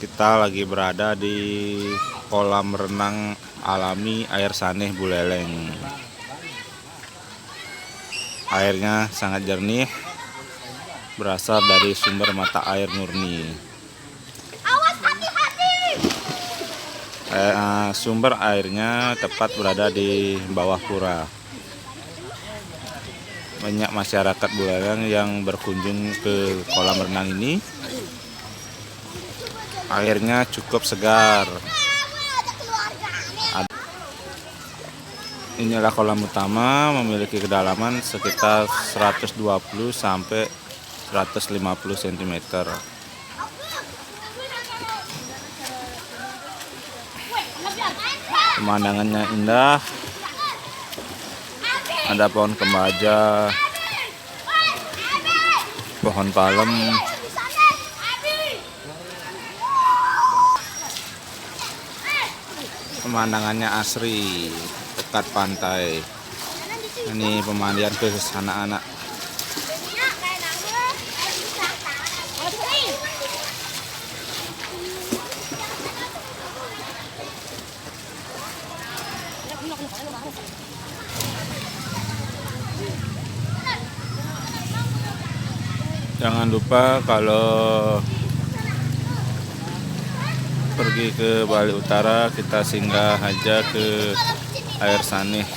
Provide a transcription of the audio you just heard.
Kita lagi berada di kolam renang alami air Saneh Buleleng. Airnya sangat jernih, berasal dari sumber mata air murni. Awas, hati-hati. Sumber airnya tepat berada di bawah pura. Banyak masyarakat Buleleng yang berkunjung ke kolam renang ini. Airnya cukup segar. Inilah kolam utama, memiliki kedalaman sekitar 120 sampai 150 cm. Pemandangannya indah. Ada pohon kembaja, pohon palem. Pemandangannya asri, dekat pantai. Ini pemandian khusus anak-anak. Jangan lupa kalau pergi ke Bali Utara, kita singgah aja ke air Saneh.